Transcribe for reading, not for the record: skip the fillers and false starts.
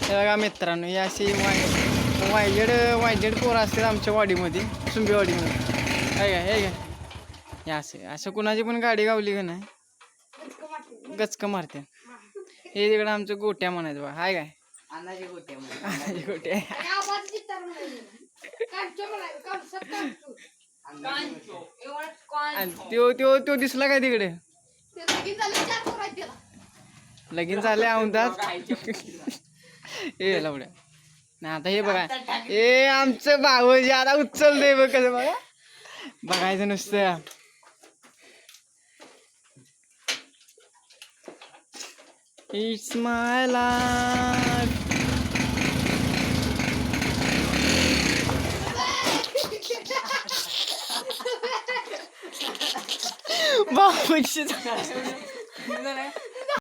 हे बघा मित्रांनो, ही अशी वायजेड पोरं असतात आमच्या वाडीमध्ये, सुंबीवाडीमध्ये. हे का हे असे असं कुणाची पण गाडी गावली का नाही गचक मारते. हे तिकडं आमचं गोट्या म्हणायचं बा. हाय काय अन्नाची गोट्या तो दिसला काय तिकडे लगीन झाले औंधात. हे लावड्या ना आता. हे बघा हे आमचं भाऊजी आता उचल दे बघ कसं बघा. बघायचं नुसतं. It's my life. बाबूची